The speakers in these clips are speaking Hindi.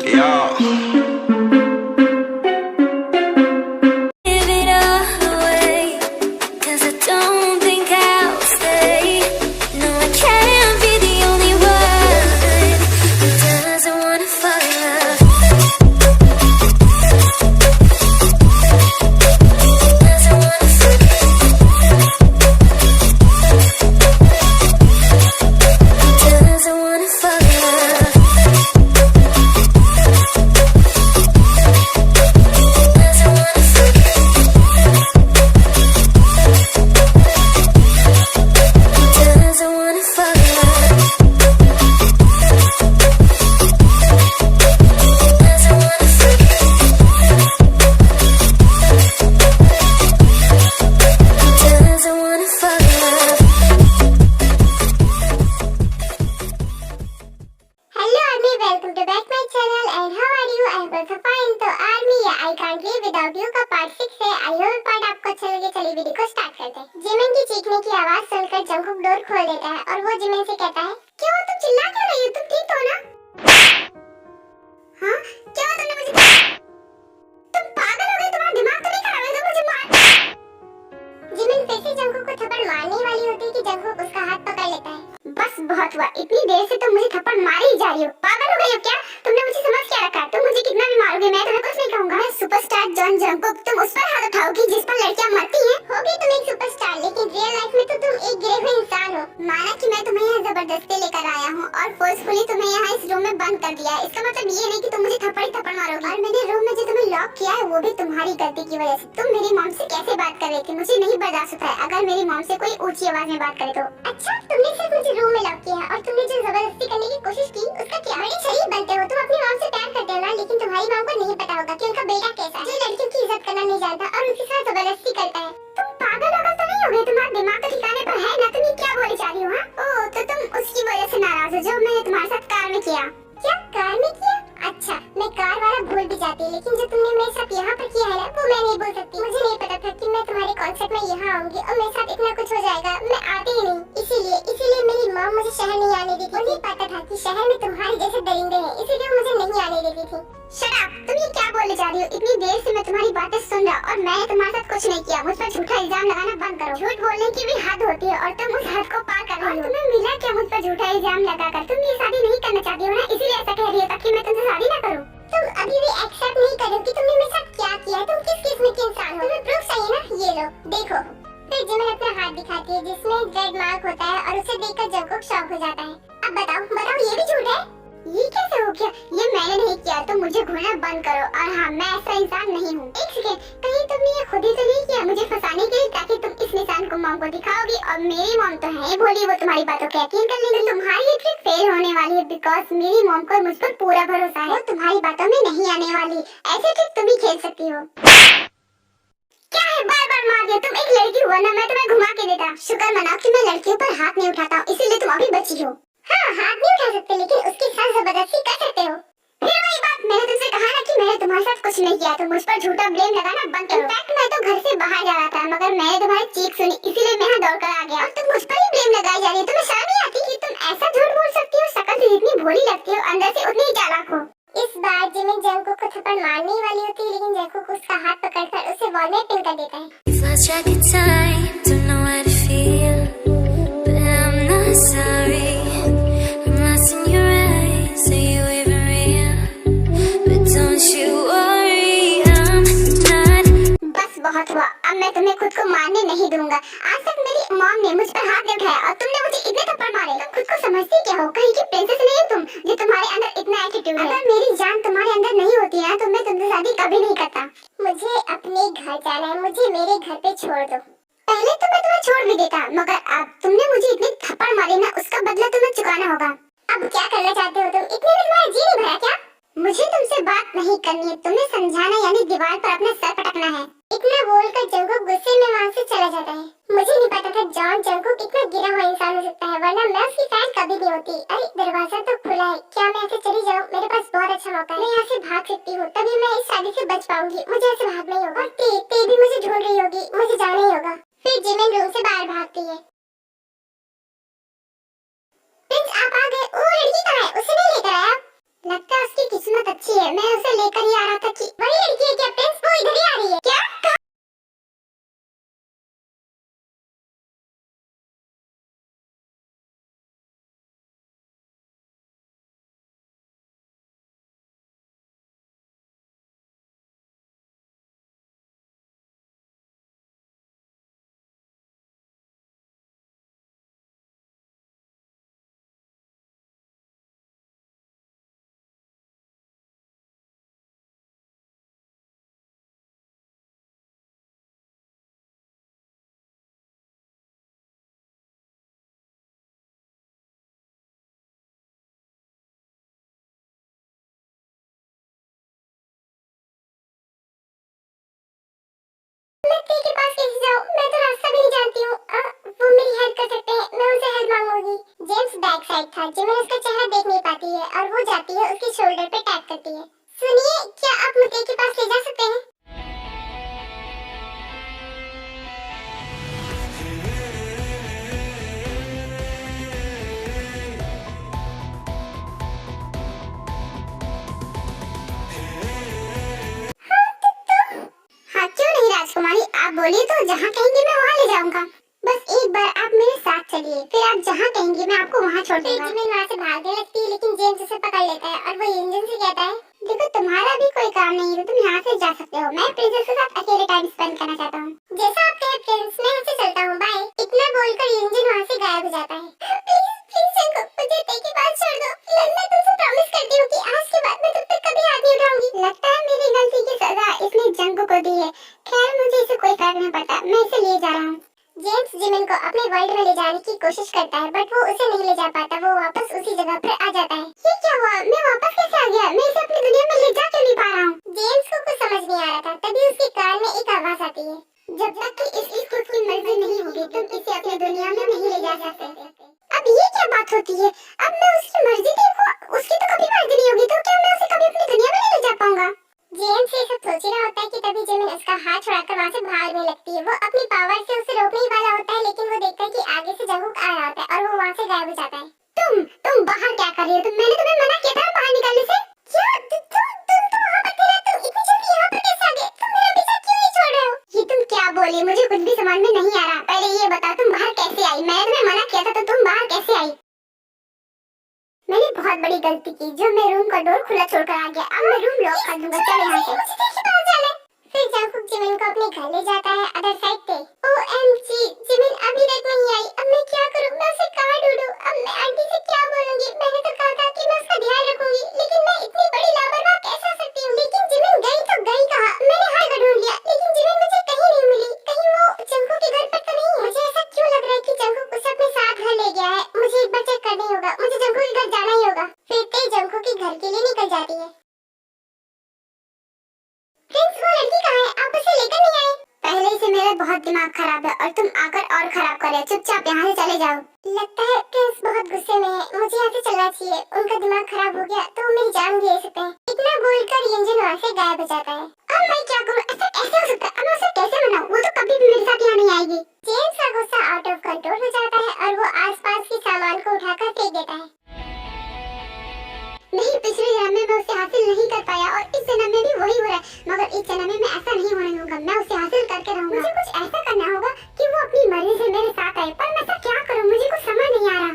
Yeah. Give it all away, 'cause I don't think I'll stay. No, I can't be the only one who doesn't wanna fall in love. Doesn't wanna fall in love. Doesn't wanna fall in love. Hello army, welcome to back my channel and how are you? I hope you fine. तो आर्मी या I can't live without you का पार्ट 6 है। आई होप पार्ट आपको अच्छा लगे। चलिए वीडियो को स्टार्ट करते हैं। जिमिन की चीखने की आवाज सुनकर जंगकुक डोर खोल देता है और वो जिमिन से कहता है, क्यों तुम चिल्ला क्यों रही हो? तुम ठीक हो ना? हाँ, क्या हुआ? तुमने मुझे तुम पागल हो गए? तुम्हारा दिमाग तो नहीं खराब है? तुम मुझे मार। जिमिन फिर से जंगकुक को थप्पड़ मारने वाली होती है कि जंगकुक उसका हाथ पकड़ लेता है। बस बहुत हुआ, इतनी देर से तुम मुझे थप्पड़ मारे ही जा रही हो। पागल हो गई हो क्या? तुमने मुझे समझ क्या रखा है? तुम मुझे कितना भी मारोगे, मैं तुम्हें कुछ नहीं कहूंगा। मैं सुपरस्टार जॉन जंगकुक, तुम उस पर हाथ उठाओगी जिस पर लड़कियां मरती हैं। होगी तुम एक सुपरस्टार, लेकिन रियल लाइफ में तो तुम एक गिरे हुए इंसान हो। माना कि मैं तुम्हें यहाँ जबरदस्ती लेकर आया हूँ और फोर्सफुली तुम्हें यहाँ इस रूम में बंद कर दिया है। इसका मतलब ये नहीं कि तुम मुझे थप्पड़ ही थप्पड़ मारोगी। और मैंने रूम में जो तुम्हें लॉक किया है वो भी तुम्हारी गलती की वजह से। तुम मेरी मॉम से कैसे बात कर रही थी? मुझे नहीं बर्दाश्त होता है अगर मेरी मॉम से कोई ऊंची आवाज में बात करे तो। अच्छा, तुमने सिर्फ मुझे रूम में लॉक किया और तुमने जो जबरदस्ती करने की कोशिश की उसका क्या? बड़े शरीफ बनते हो तुम, अपनी मॉम से प्यार करते हो ना, लेकिन तुम्हारी मॉम को नहीं पता होगा कि उनका बेटा कैसा है, जो लड़कियों की इज्जत करना नहीं जानता और उसके साथ जबरदस्ती करता है। तुम पागल वगल तो नहीं हो गए? तुम्हारा दिमाग तो ठिकाने पर है ना? तुम ये क्या बोले जा रही हो? ओह, तो तुम उसकी वजह से नाराज हो जो मैंने तुम्हारे साथ कार में किया। क्या कार में किया? अच्छा, मैं कार वाला भूल भी जाती, लेकिन जो तुमने मेरे साथ यहाँ पर किया है ना, वो मैं नहीं भूल सकती। मुझे नहीं पता था कि मैं तुम्हारे कॉन्सर्ट में यहाँ आऊंगी और मेरे साथ इतना कुछ हो जाएगा। मैं आती ही नहीं, इसीलिए मेरी माँ मुझे शहर नहीं आने देती। मुझे पता था कि शहर में तुम्हारे जैसे दरिंदे हैं, इसीलिए मुझे नहीं आने देती थी। Shut up! तुम ये क्या बोले जा रही हो? इतनी देर से मैं तुम्हारी बातें सुन रहा और मैंने तुम्हारे साथ कुछ नहीं किया। मुझ पर झूठा इल्जाम लगाना बंद करो। झूठ बोलने की भी हद होती है और तुम उस हद को पार कर रही हो। तुम्हें मिला क्या मुझ पर झूठा इल्जाम लगाकर? तुम ये शादी नहीं करना चाहती हो ना, इसीलिए ऐसा कह रही हो ताकि मैं तुमसे शादी ना करूं। तुम अभी भी एक्सेप्ट नहीं कर रहे हो कि तुमने मेरे साथ क्या किया है? तुम किस किस्म के इंसान हो? तुम्हें प्रूफ चाहिए ना? ये लो, देखो। फिर जिमिन अपना हाथ दिखाती है जिसमें रेड मार्क होता है और उसे देखकर जंगकुक शॉक हो जाता है। अब बताओ ये भी झूठ है? ये कैसे हो गया? ये मैंने नहीं किया, तो मुझे घूरना बंद करो। और हाँ, मैं ऐसा इंसान नहीं हूँ। एक सेकंड, कहीं तुमने ये खुद ही तो नहीं किया मुझे फंसाने के लिए ताकि तुम इस निशान को मॉम को दिखाओगी? और मेरी मॉम तो है भोली, वो तुम्हारी बातों को यकीन कर लेगी। तुम्हारी ये ट्रिक फेल होने वाली है बिकॉज मेरी मॉम को मुझ पर पूरा भरोसा है। वो तुम्हारी बातों में नहीं आने वाली। ऐसे ट्रिक तुम ही खेल सकती हो। क्या है बार बार मार दिया? तुम एक लड़की हुआ ना, मैं तुम्हें घुमा के देता। शुक्र मनाओ कि मैं लड़कियों पर हाथ नहीं उठाता, इसीलिए तुम अभी बची हो। हाँ, हाथ नहीं उठा सकते, लेकिन उसके साथ जबरदस्ती कर सकते हो। फिर वही बात, मैंने तुमसे कहा ना कि मैंने तुम्हारे साथ कुछ नहीं किया, तो मुझ पर झूठा ब्लेम लगाना बंद करो। इनफैक्ट मैं तो घर से बाहर जा रहा था मगर मैंने तुम्हारी चीख सुनी, इसीलिए मैं यहाँ दौड़कर आ गया और तुम मुझ पर ही ब्लेम लगाई जा रही हो। तुम्हें शर्म नहीं आती कि तुम ऐसा झूठ बोल सकती हो? शक्ल से जितनी भोली लगती हो, अंदर से उतनी ही चालाक हो। इस बार जिमिन जंगकुक को थप्पड़ मारने ही वाली होती है, लेकिन जंगकुक उसका हाथ पकड़कर उसे वॉल में पिन कर देता है। We've lost track of time, don't know how to feel, but I'm not sorry. I'm lost in your eyes, are you even real? But don't you worry, I'm not. बस बहुत हुआ, अब मैं तुम्हें खुद को मारने नहीं दूंगा। आज तक मेरी मॉम ने मुझ पर हाथ नहीं उठाया और तुमने मुझे इतने थप्पड़ मारे। तुम खुद को समझती क्या हो? कहीं की प्रिंसेस नहीं हो तुम जो तुम्हारे अंदर इतना एटीट्यूड है? अगर मेरी जान तुम्हारे अंदर नहीं होती है तो मैं तुमसे शादी कभी नहीं करता। मुझे अपने घर जाना है, मुझे मेरे घर पे छोड़ दो। पहले तो मैं तुम्हें छोड़ भी देता, मगर अब तुमने मुझे इतने थप्पड़ मारे ना, उसका बदला तुम्हें चुकाना होगा। अब क्या करना चाहते हो तुम? इतने में तुम्हारा जी नहीं भरा क्या? मुझे तुमसे बात नहीं करनी है, तुम्हें समझाना यानी दीवार पर अपना सर पटकना है। इतना बोलकर जंगकुक गुस्से में वहाँ से चला जाता है। मुझे नहीं पता था जॉन जंगकुक इतना गिरा हुआ इंसान हो सकता है, वरना मैं उसकी फैन कभी नहीं होती। अरे दरवाजा तो खुला है, क्या मैं ऐसे चली जाऊँ? मेरे पास बहुत अच्छा मौका है, मैं यहाँ से भाग सकती हूँ, तभी मैं इस शादी से बच पाऊंगी। मुझे ऐसे भागना ही होगा। और ते भी मुझे ढूंढ रही होगी, मुझे जाना ही होगा। फिर जिमिन रूम से बाहर भागती है। प्रिंस आप आ गए। ओ लड़की कहाँ है? उसे नहीं लेकर आया? लगता है उसकी किस्मत बहुत अच्छी है, मैं उसे लेकर ही आ रहा था कि वही लड़की है क्या प्रिंस, वो इधर ही आ रही है क्या? मैं ते के पास कैसे जाऊँ? मैं तो रास्ता भी नहीं जानती हूँ। वो मेरी हेल्प कर सकते हैं, मैं उनसे हेल्प मांगूंगी। जेम्स बैक साइड था, जिमिन उसका चेहरा देख नहीं पाती है और वो जाती है उसके शोल्डर पे टैप करती है। सुनिए, क्या आप मुझे के पास ले जा सकते हैं? हाँ क्यों नहीं राजकुमारी, आप बोलिए तो जहाँ कहेंगे मैं वहाँ ले जाऊंगा। बस एक बार आप मेरे साथ चलिए, फिर आप जहाँ कहेंगे मैं आपको वहाँ छोड़ दूंगा। जिमिन वहाँ से भागने लगती है लेकिन जेम्स उसे पकड़ लेता है और वो इंजन से कहता है, देखो तुम्हारा भी कोई काम नहीं है तो तुम यहाँ से जा सकते हो, मैं प्रिंसेस के साथ अकेले टाइम स्पेंड करना चाहता हूँ। जैसा आप कहे प्रिंस, मैं यहाँ से चलता हूँ, बाय। इतना बोलकर इंजन वहाँ से गायब हो जाता है। प्लीज प्लीज जंगो, मुझे ते के पास छोड़ दो। मैं तुमसे प्रॉमिस करती हूँ कि आज के बाद मैं तुम पे कभी हाथ नहीं उठाऊंगी। लगता है मेरी गलती की सजा इसने जंगो को दी है। खैर मुझे इसे कोई फर्क नहीं पड़ता, मैं इसे ले जा रहा हूँ। जेम्स जिमिन को अपने वर्ल्ड में ले जाने की कोशिश करता है बट वो उसे नहीं ले जा पाता, वो वापस उसी जगह पर आ जाता है। ये क्या हुआ, मैं वापस कैसे आ गया? मैं इसे अपनी दुनिया में ले जा क्यों नहीं पा रहा हूँ? जेम्स को कुछ समझ नहीं आ रहा था, तभी उसके कान में एक आवाज आती है, जब तक कि इसकी खुद की मर्जी नहीं होगी तुम इसे अपनी दुनिया में नहीं ले जा सकते। अब ये क्या बात होती है? अब मैं उसकी मर्जी देखूं, उसकी तो कभी मर्जी नहीं होगी, तो क्या मैं उसे कभी अपनी दुनिया में नहीं ले जा पाऊंगा? जेम्स ये सब सोच रहा होता है कि तभी जिमिन उसका हाथ छुड़ाकर वहाँ से भागने लगती है। वो अपनी पावर से उसे रोकने ही वाला होता है लेकिन वो देखता है कि आगे से जंगुक आ रहा होता है और वो वहाँ से गायब हो जाता है। तुम बाहर क्या कर रही हो? मैंने तुम्हें मना किया था बाहर निकलने से। क्या तुम तो वहाँ पर थे ना, तुम इतनी जल्दी यहाँ पर कैसे आ गए? तुम मेरा पीछा क्यों नहीं छोड़ रहे हो? ये तुम क्या बोली? मुझे कुछ भी समझ में नहीं आ रहा। पहले ये बताओ तुम बाहर कैसे आई? मैंने तुम्हें मना किया था तो तुम बाहर कैसे आई? मैंने बहुत बड़ी गलती की जो मैं रूम का डोर खुला छोड़कर आ गया। अब मैं रूम लॉक कर दूंगा, चल यहाँ से। फिर जंगकुक जिमिन को अपने घर ले जाता है अदर साइड पे। OMG, जिमिन अभी तक नहीं आई। अब मैं क्या करूँ? मैं उसे कहाँ ढूंढूं? अब मैं आंटी से क्या बोलूंगी? मैंने तो कहा था कि मैं उसका ध्यान रखूंगी, लेकिन मैं इतनी बड़ी लापरवाह कैसे हो सकती हूँ? लेकिन जिमिन गई तो गई कहाँ? मैंने हर जगह ढूंढ लिया लेकिन जिमिन मुझे कहीं नहीं मिली। कहीं वो जंगकुक के घर पर तो नहीं? मुझे ऐसा क्यों लग रहा है कि जंगकुक उसे अपने साथ घर ले गया है। मुझे एक बार चेक करना ही होगा, मुझे जंगकुक के घर जाना ही होगा। फिर ते जंगकुक के घर के लिए निकल जाती है। प्रिंस, वो लड़की कहाँ है? आप उसे लेकर नहीं आए? पहले से मेरा बहुत दिमाग खराब है और तुम आकर और खराब कर रहे हो। चुपचाप यहाँ से चले जाओ। लगता है प्रिंस बहुत गुस्से में है, मुझे यहाँ से चलना चाहिए। उनका दिमाग खराब हो गया तो वो मेरी जान भी ले सकते हैं। इतना बोलकर इंजन वहाँ से गायब हो जाता है। अब मैं क्या करूँ? ऐसा कैसे हो सकता है? अब मैं उसे कैसे मनाऊं? वो तो कभी भी मेरे साथ यहाँ नहीं आएगी। जेम्स का गुस्सा आउट ऑफ कंट्रोल हो जाता है और वो आसपास के सामान को उठाकर फेंक देता है। नहीं, पिछले जन्म में मैं उसे हासिल नहीं कर पाया और इस जन्म में भी वही हो रहा है, मगर इस जन्म में मैं ऐसा नहीं होने दूंगा। मैं उसे हासिल करके रहूंगा। मुझे कुछ ऐसा करना होगा कि वो अपनी मर्जी से मेरे साथ आए, पर मैं ऐसा क्या करूं? मुझे कुछ समझ नहीं आ रहा।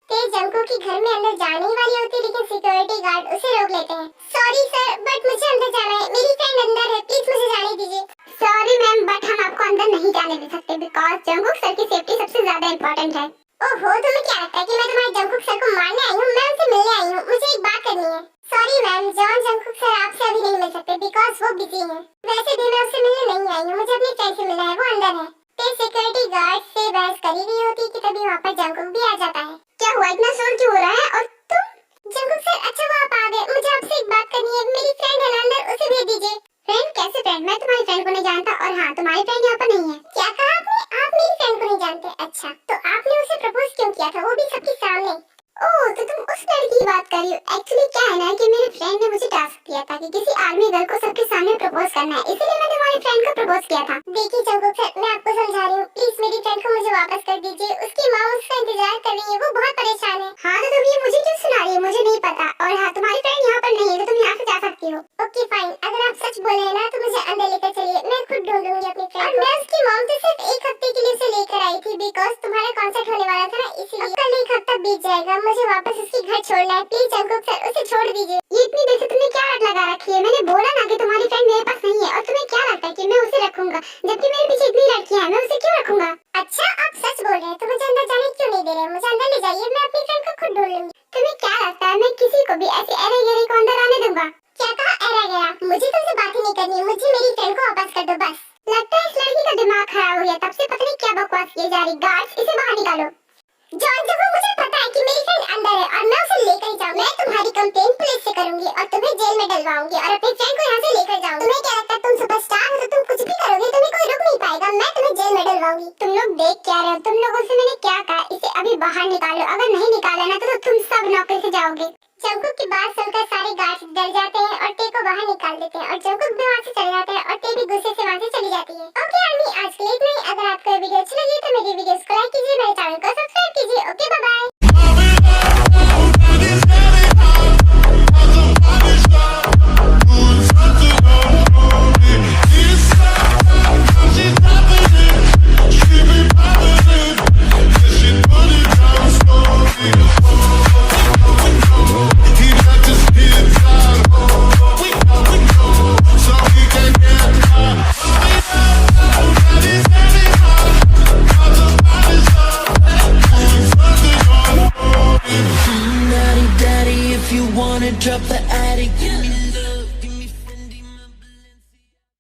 तेज जंगकुक के घर में अंदर जाने ही वाली होती है लेकिन सिक्योरिटी गार्ड उसे रोक लेते हैं। सॉरी सर, बट मुझे अंदर जाना है, मेरी फ्रेंड अंदर है, प्लीज मुझे जाने दीजिए। सॉरी मैम, बट हम आपको अंदर नहीं जाने दे सकते बिकॉज़ जंगकुक सर की सेफ्टी सबसे ज्यादा इम्पोर्टेंट है। ओहो, तुम्हें क्या लगता है कि मैं तुम्हारे जंगकुक सर को मारने आई हूँ? मैं उनसे मिलने आई हूँ, मुझे एक बात करनी है। Sorry ma'am, John Jungkook sir आपसे अभी नहीं मिल सकते बिकॉज़ वो बिजी हैं। वैसे भी मैं उससे मिलने नहीं आई हूँ, मुझे अपनी फ्रेंड से मिलना है, वो अंदर है। फिर सिक्योरिटी गार्ड से बहस कर ही रही होती कि तभी वहाँ पर जंगकुक भी आ जाता है। क्या हुआ, इतना शोर क्यों हो रहा है? और तुम? जंगकुक सर, अच्छा वो आप आ गए। मुझे आपसे एक बात करनी है। मेरी फ्रेंड है अंदर, उसे भेज दीजिए। फ्रेंड? कैसे फ्रेंड? मैं तुम्हारी फ्रेंड को नहीं जानता और हाँ, तुम्हारी फ्रेंड यहाँ पर नहीं है। क्या कहा आपने? आप मेरी फ्रेंड को नहीं जानते? अच्छा, तो आपने उसे प्रपोज क्यों किया था, वो भी सबके सामने? ओह, तो तुम उस लड़की की बात कर रही हो। एक्चुअली क्या है ना कि मेरे फ्रेंड ने मुझे टास्क दिया था कि किसी आर्मी गर्ल को सबके सामने प्रपोज करना है, इसलिए मैं तुम्हारी फ्रेंड को प्रपोज किया था। देखिए जंगकुक सर, मैं आपको समझा रही हूँ, प्लीज मेरी फ्रेंड को मुझे वापस कर दीजिए। उसकी बिकॉज तुम्हारा कॉन्सर्ट होने वाला था ना, इसीलिए। कल एक हफ्ता बीत जाएगा, मुझे वापस उसके घर छोड़ना है। प्लीज जंगकुक सर, उसे छोड़ दीजिए। ये इतनी देर से तुमने क्या रट लगा रखी है? मैंने बोला ना कि तुम्हारी फ्रेंड मेरे पास नहीं है, और तुम्हें क्या लगता है कि मैं उसे रखूंगा, जबकि मेरे पीछे इतनी लड़कियां हैं, मैं उसे क्यों रखूंगा? अच्छा, आप सच बोल रहे हैं, तो मुझे अंदर जाने क्यों नहीं दे रहे? मुझे अंदर ले जाइए, मैं अपनी फ्रेंड को खुद ढूंढ लूंगी। तुम्हें क्या लगता है मैं किसी को भी ऐसे अरे गहरे को अंदर आने दूंगा? क्या कहा अरे गहरा? मुझे तुमसे बात ही नहीं करनी, मुझे मेरी फ्रेंड को वापस कर दो बस। लगता है इस लड़की का दिमाग खराब हो गया, तब से पता नहीं क्या बकवास किए जा रही। गार्ड्स, इसे बाहर निकालो। जॉन, जब मुझे पता है कि मेरी फ्रेंड अंदर है और मैं उसे लेकर जाऊँ, मैं तुम्हारी कंप्लेन पुलिस से करूंगी और तुम्हें जेल में डलवाऊंगी और अपनी फ्रेंड को यहाँ से लेकर जाऊंगी। तुम्हें क्या लगता है तुम सुपरस्टार हो तो तुम कुछ भी करोगे, तुम्हें कोई रोक नहीं पाएगा। मैं तुम्हें जेल में डलवाऊंगी। तुम लोग देख क्या रहे हो? तुम लोगों से मैंने क्या कहा? इसे अभी बाहर निकालो, अगर नहीं निकाला ना तो तुम सब नौकरी से जाओगे। जंगकुक की बात सुनकर सारे गार्ड्स डर जाते हैं और टे को बाहर निकाल देते हैं और जंगकुक भी वहाँ से चले जाते हैं और टे भी गुस्से से वहाँ से चली जाती है। ओके आर्मी, आज के लिए इतना ही। अगर आपको